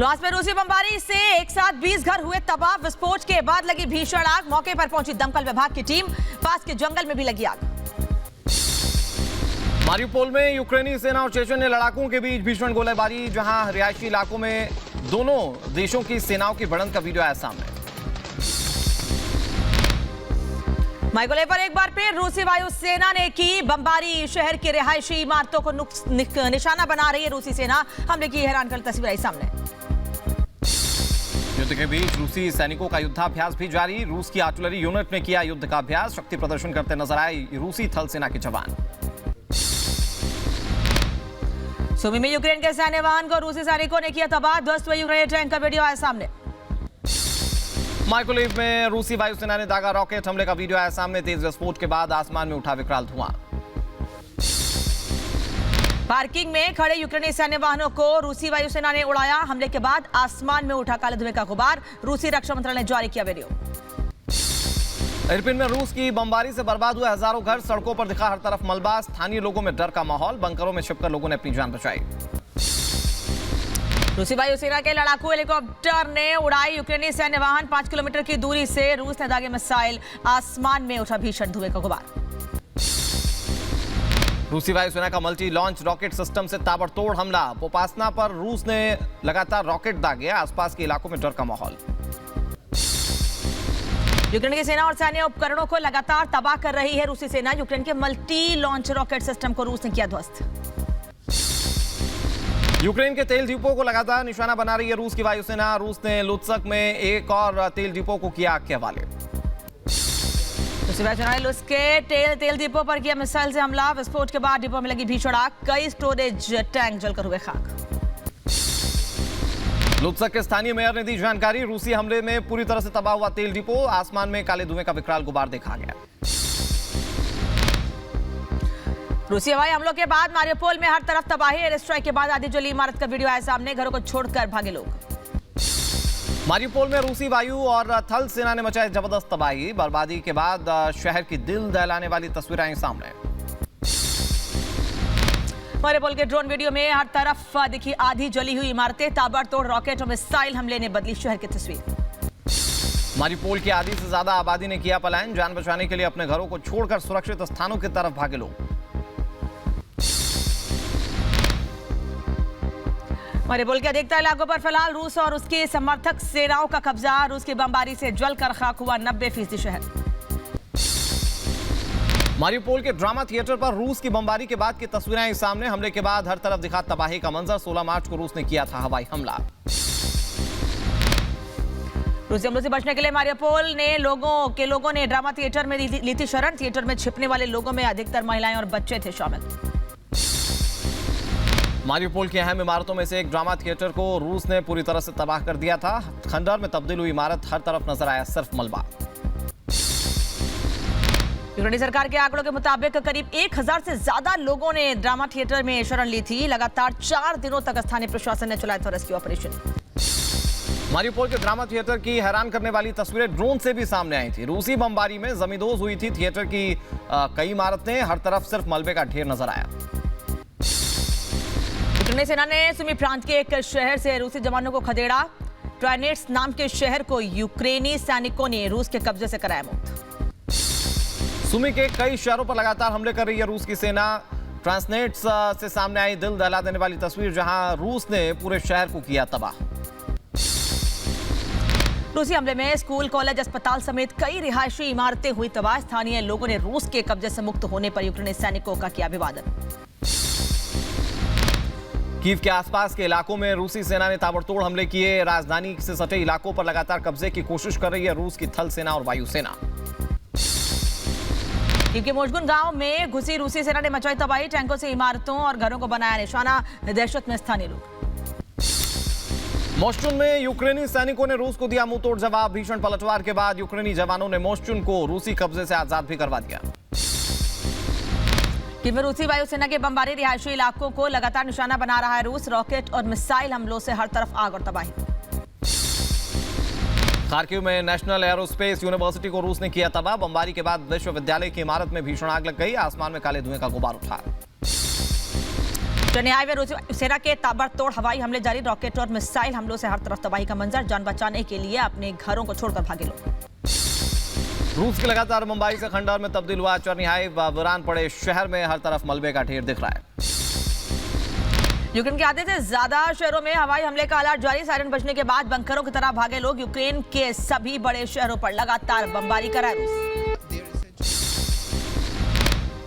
Loss में रूसी बमबारी से एक साथ 20 घर हुए तबाह। विस्फोट के बाद लगी भीषण आग। मौके पर पहुंची दमकल विभाग की टीम। पास के जंगल में भी लगी आग। मारिउपोल में यूक्रेनी सेना और चेचन्य लड़ाकों के बीच भीषण गोलीबारी, जहां रिहायशी इलाकों में दोनों देशों की सेनाओं की भिड़ंत का वीडियो आया सामने। माइकोले पर एक बार फिर रूसी वायुसेना ने की बमबारी। शहर की रिहायशी इमारतों को निशाना बना रही है रूसी सेना। हमले की हैरानकर तस्वीर आई सामने। युद्ध के बीच रूसी सैनिकों का युद्धाभ्यास भी जारी। रूस की आर्टिलरी यूनिट ने किया युद्ध का अभ्यास। शक्ति प्रदर्शन करते नजर आए रूसी थल सेना के जवान। सुमी में यूक्रेन के सैन्य वाहन को रूसी सैनिकों ने किया तबाह। ध्वस्त हुए यूक्रेनी टैंक का वीडियो आया सामने। माइकोलेव में रूसी वायुसेना ने दागा रॉकेट हमले का वीडियो आया सामने। तेज विस्फोट के बाद आसमान में उठा विकराल धुआं। पार्किंग में खड़े यूक्रेनी सैन्य वाहनों को रूसी वायुसेना ने उड़ाया। हमले के बाद आसमान में उठा काले धुएं का गुबार। रूसी रक्षा मंत्रालय ने जारी किया वीडियो। इरपिन में रूस की बमबारी से बर्बाद हुए हजारों घर। सड़कों पर दिखा हर तरफ मलबा। स्थानीय लोगों में डर का माहौल। बंकरों में छिपकर लोगों ने अपनी जान बचाई। रूसी वायुसेना के लड़ाकू हेलीकॉप्टर ने उड़ाई यूक्रेनी सैन्य वाहन। 5 किलोमीटर की दूरी से रूस ने दागे मिसाइल। आसमान में उठा भीषण धुएं का गुबार। रूसी वायुसेना का मल्टी लॉन्च रॉकेट सिस्टम से ताबड़तोड़ हमला। पोपासना पर रूस ने लगातार रॉकेट दागे। आसपास के इलाकों में डर का माहौल। यूक्रेन की सेना और सैन्य उपकरणों को लगातार तबाह कर रही है रूसी सेना। यूक्रेन के मल्टी लॉन्च रॉकेट सिस्टम को रूस ने किया ध्वस्त। यूक्रेन के तेल डिपो को लगातार निशाना बना रही है रूस की वायुसेना। रूस ने लुत्सक में एक और तेल डिपो को किया आग के हवाले। रूसी वायुसेना ने लुत्सक के तेल डिपो पर किया मिसाइल से हमला। विस्फोट के बाद डिपो में लगी भीषण आग। कई स्टोरेज टैंक जलकर हुए खाक। लुत्सक के स्थानीय मेयर ने दी जानकारी। रूसी हमले में पूरी तरह से तबाह हुआ तेल डिपो। आसमान में काले धुएं का विकराल गुबार देखा गया। रूसी हवाई हमलों के बाद मारिउपोल में हर तरफ तबाही। एयर स्ट्राइक के बाद आधी जली इमारत का वीडियो आया सामने। घरों को छोड़कर भागे लोग। मारिउपोल में रूसी वायु और थल सेना ने मचाई जबरदस्त तबाही। बर्बादी के बाद शहर की दिल दहलाने वाली तस्वीरें आई सामने। मारिउपोल के ड्रोन वीडियो में हर तरफ दिखी आधी जली हुई इमारतें। ताबड़तोड़ रॉकेट और मिसाइल हमले ने बदली शहर की तस्वीर। मारिउपोल की आधी से ज्यादा आबादी ने किया पलायन। जान बचाने के लिए अपने घरों को छोड़कर सुरक्षित स्थानों की तरफ भागे लोग। मारिउपोल के अधिकतर इलाकों पर फिलहाल रूस और उसके समर्थक सेनाओं का कब्जा। रूस की बमबारी से जलकर खाक हुआ 90% शहर। मारिउपोल के ड्रामा थिएटर पर रूस की बमबारी के बाद की तस्वीरें आई सामने। हमले के बाद हर तरफ दिखा तबाही का मंजर। 16 मार्च को रूस ने किया था हवाई हमला। रूसी हमलों से बचने के लिए मारिउपोल ने लोगों ने ड्रामा थिएटर में ली थी शरण। थिएटर में छिपने वाले लोगों में अधिकतर महिलाएं और बच्चे थे शामिल। मारिउपोल की अहम इमारतों में से एक ड्रामा थिएटर को रूस ने पूरी तरह से तबाह कर दिया था। खंडर में तब्दील हुई इमारत। हर तरफ नजर आया सिर्फ मलबा। यूक्रेनी सरकार के आंकड़ों के मुताबिक करीब 1000 से ज्यादा लोगों ने ड्रामा थिएटर में शरण ली थी। लगातार 4 दिनों तक स्थानीय प्रशासन ने चलाया था रेस्क्यू ऑपरेशन। मारिउपोल के ड्रामा थिएटर की हैरान करने वाली तस्वीरें ड्रोन से भी सामने आई थी। रूसी बमबारी में जमींदोज हुई थी थिएटर की कई इमारतें। हर तरफ सिर्फ मलबे का ढेर नजर आया। यूक्रेनी सेना ने सुमी प्रांत के एक शहर से रूसी जवानों को खदेड़ा। ट्राइनेट्स नाम के शहर को यूक्रेनी सैनिकों ने रूस के कब्जे से कराया मुक्त। सुमी के कई शहरों पर लगातार हमले कर रही है रूस की सेना। ट्रांसनेट्स से सामने आई दिल दहला देने वाली तस्वीर, जहां रूस ने पूरे शहर को किया तबाह। रूसी हमले में स्कूल, कॉलेज, अस्पताल समेत कई रिहायशी इमारतें हुई तबाह। स्थानीय लोगों ने रूस के कब्जे से मुक्त होने पर यूक्रेनी सैनिकों का किया अभिवादन। कीव के आसपास के इलाकों में रूसी सेना ने ताबड़तोड़ हमले किए। राजधानी से सटे इलाकों पर लगातार कब्जे की कोशिश कर रही है रूस की थल सेना और वायुसेना। कीव के मोशगुन गांव में घुसी रूसी सेना ने मचाई तबाही। टैंकों से इमारतों और घरों को बनाया निशाना। दहशत में स्थानीय लोग। मोशचुन में यूक्रेनी सैनिकों ने रूस को दिया मुंहतोड़ जवाब। भीषण पलटवार के बाद यूक्रेनी जवानों ने मोशचुन को रूसी कब्जे से आजाद भी करवा दिया। कीव में रूसी वायुसेना के बमबारी रिहायशी इलाकों को लगातार निशाना बना रहा है रूस। रॉकेट और मिसाइल हमलों से हर तरफ आग और तबाही। खार्किव में नेशनल एरोस्पेस यूनिवर्सिटी को रूस ने किया तबाह। बमबारी के बाद विश्वविद्यालय की इमारत में भीषण आग लग गई। आसमान में काले धुएं का गुबार उठा। चेन्नई हाईवे रूसी सेना के ताबड़तोड़ हवाई हमले जारी, रॉकेट और मिसाइल हमलों से हर तरफ तबाही का मंजर, जान बचाने के लिए अपने घरों को छोड़कर भागे लोग। रूस की लगातार बमबारी से खंडहर में तब्दील हुआ चेन्नई हाईवे, वीरान पड़े शहर में हर तरफ मलबे का ढेर दिख रहा है। यूक्रेन के आधे से ज्यादा शहरों में हवाई हमले का अलर्ट जारी, सायरन बजने के बाद बंकरों की तरह भागे लोग। यूक्रेन के सभी बड़े शहरों पर लगातार बमबारी कर रहा है रूस।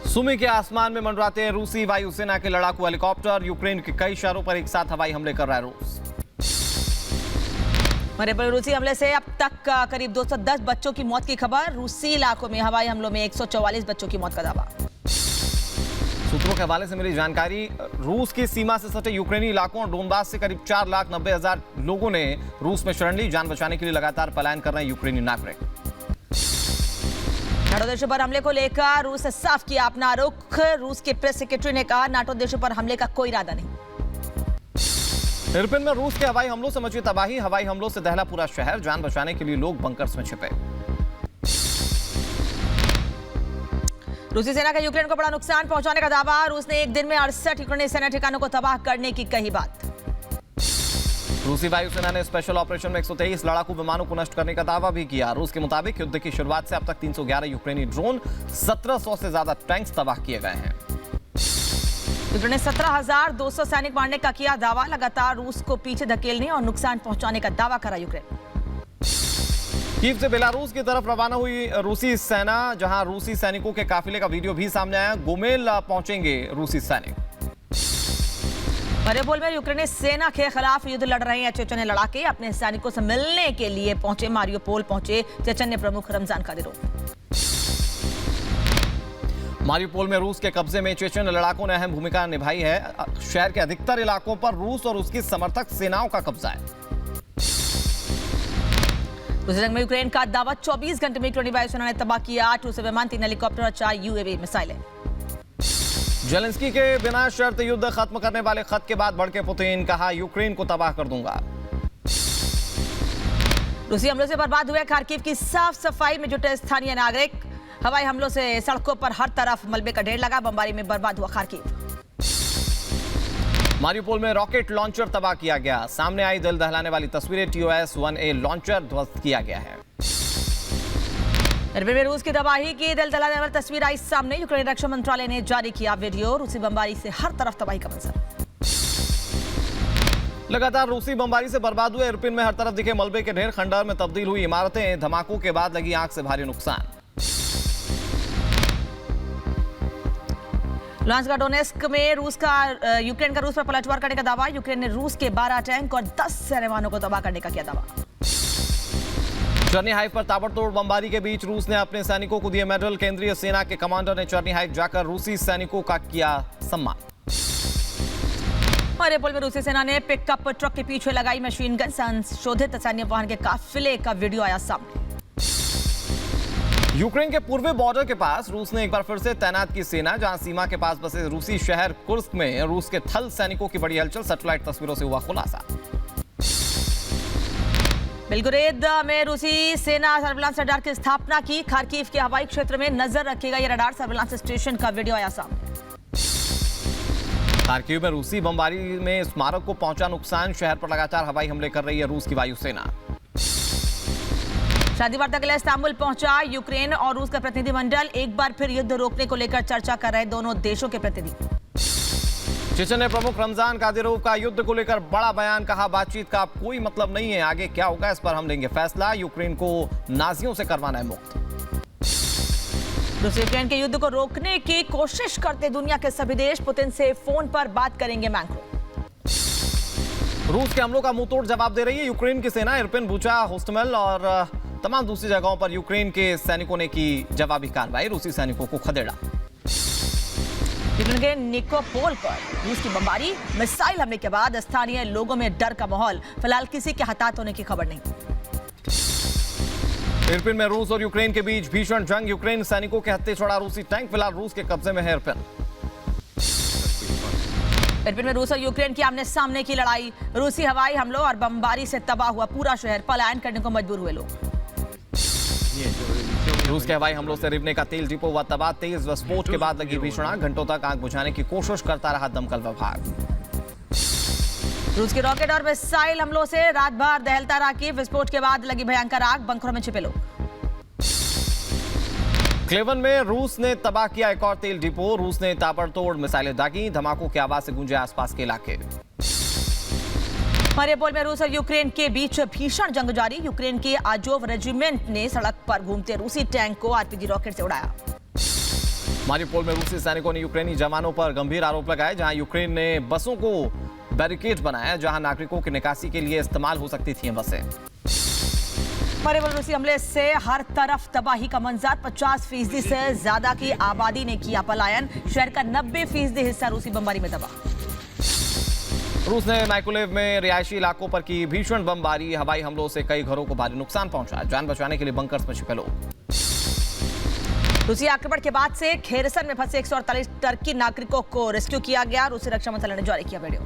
सुमी के आसमान में मंडराते हैं रूसी वायुसेना के लड़ाकू हेलीकॉप्टर, यूक्रेन के कई शहरों पर एक साथ हवाई हमले कर रहा है रूस। रूसी हमले से अब तक करीब 210 बच्चों की मौत की खबर, रूसी इलाकों में हवाई हमलों में 144 बच्चों की मौत का दावा। सूत्रों के हवाले से मिली जानकारी, रूस की सीमा से सटे यूक्रेनी इलाकों और डोनबास से करीब 4,90,000 लोगों ने रूस में शरण ली। जान बचाने के लिए लगातार पलायन कर रहे हैं यूक्रेनी नागरिक। नाटो देशों पर हमले को लेकर रूस ने साफ किया अपना रुख। रूस के प्रेस सेक्रेटरी ने कहा, नाटो देशों पर हमले का कोई इरादा नहीं। इरपिन में रूस के हवाई हमलों से मची तबाही, हवाई हमलों से दहला पूरा शहर, जान बचाने के लिए लोग बंकर्स में छिपे। रूसी सेना का यूक्रेन को बड़ा नुकसान पहुंचाने का दावा, रूस ने एक दिन में 68 यूक्रेनी सेना ठिकानों को तबाह करने की कही बात। रूसी वायुसेना ने स्पेशल ऑपरेशन में 123 लड़ाकू विमानों को नष्ट करने का दावा भी किया। रूस के मुताबिक युद्ध की शुरुआत से अब तक 311 यूक्रेनी ड्रोन, 1700 से ज्यादा टैंक्स तबाह किए गए हैं। यूक्रेन ने 17,200 सैनिक मारने का किया दावा, लगातार रूस को पीछे धकेलने और नुकसान पहुंचाने का दावा करा यूक्रेन। कीव से बेलारूस की तरफ रवाना हुई रूसी सेना, जहां रूसी सैनिकों के काफिले का वीडियो भी सामने आया। गोमेल पहुंचेंगे रूसी सैनिक। मारियोपोल में यूक्रेनी सेना के खिलाफ युद्ध लड़ रहे हैं चेचन्य लड़ाके, अपने सैनिकों से मिलने के लिए पहुंचे मारियोपोल पहुंचे चेचन्य प्रमुख रमजान कादिरोव। मारियोपोल में रूस के कब्जे में चेचन्य लड़ाकों ने अहम भूमिका निभाई है। शहर के अधिकतर इलाकों पर रूस और उसकी समर्थक सेनाओं का कब्जा है। रूसी जंग में यूक्रेन का दावा, 24 घंटे में यूक्रेनी वायुसेना ने तबाह किया 8 रूसी विमान, 3 हेलीकॉप्टर और 4 यूएवी मिसाइलें। जेलेंस्की के बिना शर्त युद्ध खत्म करने वाले खत के बाद भड़के पुतिन, कहा यूक्रेन को तबाह कर दूंगा। रूसी हमलों से बर्बाद हुए खार्किव की साफ सफाई में जुटे स्थानीय नागरिक, हवाई हमलों से सड़कों पर हर तरफ मलबे का ढेर लगा, बमबारी में बर्बाद हुआ खार्किव। मारियोपोल में रॉकेट लॉन्चर तबाह किया गया, सामने आई दिल दहलाने वाली तस्वीरें, TOS-1A लॉन्चर ध्वस्त किया गया है। इरपिन में रूस की तबाही की दिल दहलाने वाली तस्वीर आई सामने, यूक्रेनी रक्षा मंत्रालय ने जारी किया वीडियो, रूसी बमबारी से हर तरफ तबाही का मंजर। लगातार रूसी बमबारी से बर्बाद हुए इरपिन में हर तरफ दिखे मलबे के ढेर, खंडहर में तब्दील हुई इमारतें, धमाकों के बाद लगी आंख से भारी नुकसान। लुहांस्क और डोनेस्क में यूक्रेन का रूस पर पलटवार करने का दावा, यूक्रेन ने रूस के 12 टैंक और 10 सैन्यवानों को तबाह करने का किया दावा। चेन्नई हाइव पर ताबड़तोड़ बमबारी के बीच रूस ने अपने सैनिकों को दिए मेडल, केंद्रीय सेना के कमांडर ने चेन्नई हाइव जाकर रूसी सैनिकों का किया सम्मान। मारियोपोल में रूसी सेना ने पिकअप ट्रक के पीछे लगाई मशीन गन, संशोधित सैन्य वाहन के काफिले का वीडियो आया सामने। यूक्रेन के पूर्वी बॉर्डर के पास रूस ने एक बार फिर से तैनात की सेना, जहां सीमा के पास बसे रूसी शहर कुर्स्क में रूस के थल सैनिकों की बड़ी हलचल, सैटेलाइट तस्वीरों से हुआ खुलासा। बेलगोरेद में रूसी सेना सर्विलांस रडार की स्थापना की, खार्किव के हवाई क्षेत्र में नजर रखेगा यह रडार, सर्विलांस स्टेशन का वीडियो आया सामने। खार्किव में रूसी बमबारी में स्मारक को पहुंचा नुकसान, शहर पर लगातार हवाई हमले कर रही है रूस की वायुसेना। शांति वार्ता के लिए इस्तांबुल पहुंचा यूक्रेन और रूस का प्रतिनिधिमंडल, एक बार फिर युद्ध रोकने को लेकर चर्चा कर रहे दोनों देशों के प्रतिनिधि। चेचन्य प्रमुख रमजान कादिरोव का युद्ध को लेकर बड़ा बयान, कहा बातचीत का कोई मतलब नहीं है, आगे क्या होगा इस पर हम लेंगे फैसला, यूक्रेन को नाजियों से करवाना है मुक्त। रूस यूक्रेन के युद्ध को रोकने की कोशिश करते दुनिया के सभी देश पुतिन से फोन पर बात करेंगे मैक्रो। रूस के हमलों का मुंहतोड़ जवाब दे रही है यूक्रेन की सेना, इरपिन, बुचा, होस्टमेल और तमाम दूसरी जगहों पर यूक्रेन के सैनिकों ने की जवाबी कार्रवाई, रूसी सैनिकों को खदेड़ा। यूक्रेन के निकोपोल पर रूस की बमबारी, मिसाइल हमले के बाद स्थानीय लोगों में डर का माहौल, फिलहाल किसी के हताहत होने की खबर नहीं। इरपिन में रूस और यूक्रेन के बीच भीषण जंग, यूक्रेन सैनिकों के हत्थे छोड़ा रूसी टैंक, फिलहाल रूस के कब्जे में है इरपिन। इरपिन में रूस और यूक्रेन की आमने सामने की लड़ाई, रूसी हवाई हमलों और बमबारी से तबाह हुआ पूरा शहर, पलायन करने को मजबूर हुए लोग। रूस के हवाई हमलों से रिवने का तेल डिपो हुआ तबाह, तेज विस्फोट के बाद लगी भीषण आग, घंटों तक आग बुझाने की कोशिश करता रहा दमकल विभाग। रूस के रॉकेट और मिसाइल हमलों से रात भर दहलता रहा कीव, विस्फोट के बाद लगी भयंकर आग, बंकरों में छिपे लोग। क्लेवन में रूस ने तबाह किया एक और तेल डिपो, रूस ने ताबड़तोड़ मिसाइलें दागी, धमाकों की आवाज से गूंजे आसपास के इलाके। मारिउपोल में रूस और यूक्रेन के बीच भीषण जंग जारी, यूक्रेन के आजोव रेजिमेंट ने सड़क पर घूमते रूसी टैंक को आरपीजी रॉकेट से उड़ाया। मारिउपोल में रूसी सैनिकों ने यूक्रेनी जवानों पर गंभीर आरोप लगाए, जहां यूक्रेन ने बसों को बैरिकेड बनाया, जहां नागरिकों की निकासी के लिए इस्तेमाल हो सकती थी बसें। मारिउपोल रूसी हमले से हर तरफ तबाही का मंजर, 50% से ज्यादा की आबादी ने किया पलायन, शहर का 90% हिस्सा रूसी बमबारी में तबाह। रूस ने माइकोलेव में रिहायशी इलाकों पर की भीषण बमबारी, हवाई हमलों से कई घरों को भारी नुकसान पहुंचा, जान बचाने के लिए बंकर्स में छिपे लोग। रूसी आक्रमण के बाद से खेरसन में फंसे 148 टर्की नागरिकों को रेस्क्यू किया गया, रूसी रक्षा मंत्रालय ने जारी किया वीडियो।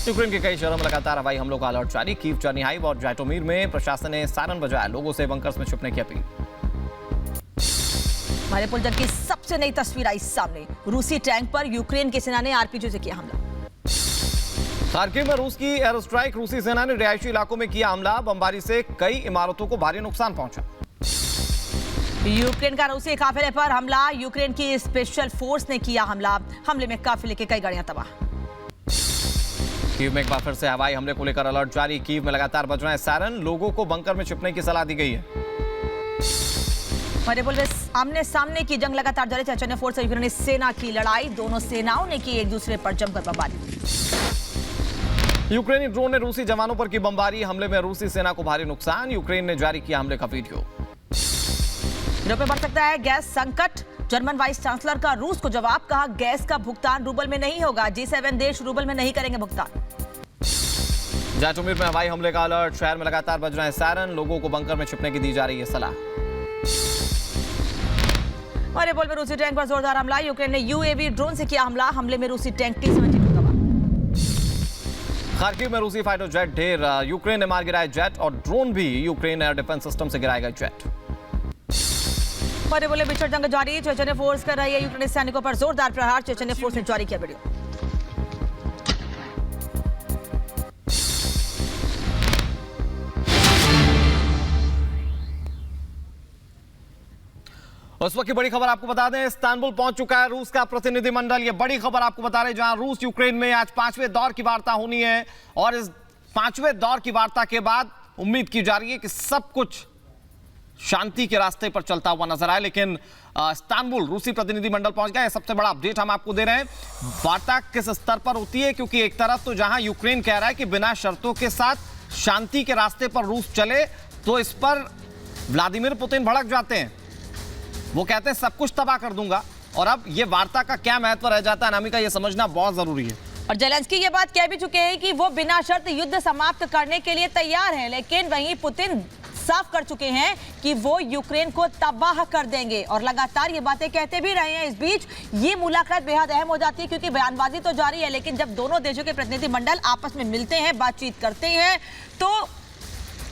यूक्रेन के कई शहरों में लगातार हवाई हमलों का अलर्ट जारी, कीव, चर्निहाइव और जैटोमीर में प्रशासन ने सायरन बजाया, लोगों से बंकर्स में छुपने की अपील। मारिउपोल जंग की सबसे नई तस्वीर आई सामने, रूसी टैंक पर यूक्रेन की सेना ने आरपीजी से किया हमला। खार्किव में रूस की एयर स्ट्राइक, रूसी सेना ने रिहायशी इलाकों में किया हमला, बमबारी से कई इमारतों को भारी नुकसान पहुंचा। यूक्रेन का रूसी काफिले पर हमला, यूक्रेन की स्पेशल फोर्स ने किया हमला, हमले में काफिले की कई गाड़ियां तबाह। कीव में एक बार फिर से हवाई हमले को लेकर अलर्ट जारी, कीव में लगातार बज रहे हैं सायरन, लोगों को बंकर में छिपने की सलाह दी गई है। मारिउपोल में आमने सामने की जंग लगातार जारी, चेचन्य फोर्स और यूक्रेनी सेना की लड़ाई, दोनों सेनाओं ने की एक दूसरे पर जमकर बमबारी। यूक्रेनी ड्रोन ने रूसी जवानों पर की बमबारी, हमले में रूसी सेना को भारी नुकसान, यूक्रेन ने जारी किया हमले का वीडियो। यूरोप में बढ़ सकता है गैस संकट, जर्मन वाइस चांसलर का रूस को जवाब, कहा गैस का भुगतान रूबल में नहीं होगा, G7 देश रूबल में नहीं करेंगे भुगतान। जैटोमीर में हवाई हमले का अलर्ट, शहर में लगातार बज रहे हैं सायरन, लोगों को बंकर में छिपने की दी जा रही है सलाह। मारिउपोल में रूसी टैंक पर जोरदार हमला, यूक्रेन ने यूएवी ड्रोन से किया हमला, हमले में रूसी टैंक T-72 तबाह। खार्किव में रूसी फाइटर जेट ढेर, यूक्रेन ने मार गिराए जेट और ड्रोन भी, यूक्रेन एयर डिफेंस सिस्टम से गिराएगा जेट। मारिउपोल में भीषण जंग जारी, चेचन्य फोर्स कर रही है यूक्रेनी सैनिकों पर जोरदार प्रहार, चेचन्य फोर्स ने जारी किया वीडियो। उस वक्त की बड़ी खबर आपको बता दें, इस्तांबुल पहुंच चुका है रूस का प्रतिनिधिमंडल। ये बड़ी खबर आपको बता रहे हैं, जहां रूस यूक्रेन में आज 5वें दौर की वार्ता होनी है और इस 5वें दौर की वार्ता के बाद उम्मीद की जा रही है कि सब कुछ शांति के रास्ते पर चलता हुआ नजर आए। लेकिन इस्तांबुल रूसी प्रतिनिधिमंडल पहुंच गया है, सबसे बड़ा अपडेट हम आपको दे रहे हैं। वार्ता किस स्तर पर होती है, क्योंकि एक तरफ तो जहां यूक्रेन कह रहा है कि बिना शर्तों के साथ शांति के रास्ते पर रूस चले, तो इस पर व्लादिमीर पुतिन भड़क जाते हैं, वो कहते हैं सब कुछ तबाह कर दूंगा। और अब ये वार्ता का क्या महत्व रह जाता है अनामिका, ये समझना बहुत जरूरी है। और जेलेंस्की ये बात कह भी चुके हैं कि वो बिना शर्त युद्ध समाप्त करने के लिए तैयार हैं, लेकिन वहीं पुतिन साफ कर चुके हैं कि वो यूक्रेन को तबाह कर देंगे और लगातार ये बातें कहते भी रहे हैं। इस बीच ये मुलाकात बेहद अहम हो जाती है, क्योंकि बयानबाजी तो जारी है, लेकिन जब दोनों देशों के प्रतिनिधिमंडल आपस में मिलते हैं, बातचीत करते हैं, तो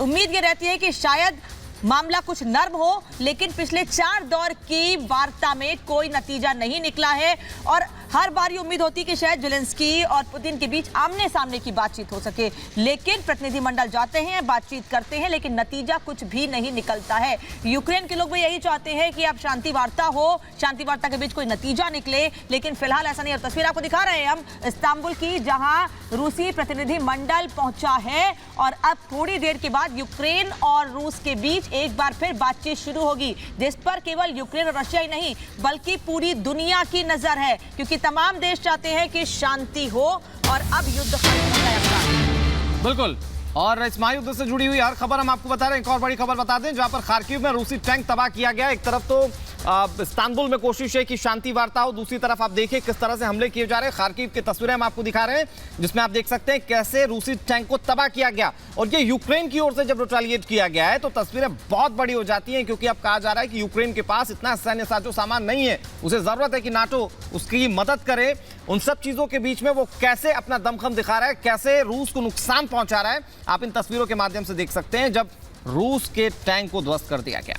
उम्मीद ये रहती है कि शायद मामला कुछ नर्म हो। लेकिन पिछले 4 दौर की वार्ता में कोई नतीजा नहीं निकला है और हर बार ये उम्मीद होती कि शायद जेलेंस्की और पुतिन के बीच आमने सामने की बातचीत हो सके, लेकिन प्रतिनिधिमंडल जाते हैं, बातचीत करते हैं, लेकिन नतीजा कुछ भी नहीं निकलता है। यूक्रेन के लोग भी यही चाहते हैं कि अब शांति वार्ता हो, शांति वार्ता के बीच कोई नतीजा निकले, लेकिन फिलहाल ऐसा नहीं है। तस्वीर आपको दिखा रहे हैं हम इस्तांबुल की, जहां रूसी प्रतिनिधिमंडल पहुंचा है और अब थोड़ी देर के बाद यूक्रेन और रूस के बीच एक बार फिर बातचीत शुरू होगी, जिस पर केवल यूक्रेन और रशिया ही नहीं बल्कि पूरी दुनिया की नजर है, क्योंकि तमाम देश चाहते हैं कि शांति हो और अब युद्ध खत्म हो जाए। बिल्कुल, और इस महायुद्ध से जुड़ी हुई हर खबर हम आपको बता रहे हैं। एक और बड़ी खबर बता दें, जहां पर खार्किव में रूसी टैंक तबाह किया गया। एक तरफ तो इस्तांबुल में कोशिश है कि शांति वार्ता हो, दूसरी तरफ आप देखिए किस तरह से हमले किए जा रहे हैं। खार्किव की तस्वीरें हम आपको दिखा रहे हैं, जिसमें आप देख सकते हैं कैसे रूसी टैंक को तबाह किया गया। और ये यूक्रेन की ओर से जब रिटेलिएट किया गया है तो तस्वीरें बहुत बड़ी हो जाती हैं, क्योंकि अब कहा जा रहा है कि यूक्रेन के पास इतना सैन्य साजो सामान नहीं है, उसे जरूरत है कि नाटो उसकी मदद करे। उन सब चीजों के बीच में वो कैसे अपना दमखम दिखा रहा है, कैसे रूस को नुकसान पहुंचा रहा है, आप इन तस्वीरों के माध्यम से देख सकते हैं, जब रूस के टैंक को ध्वस्त कर दिया गया।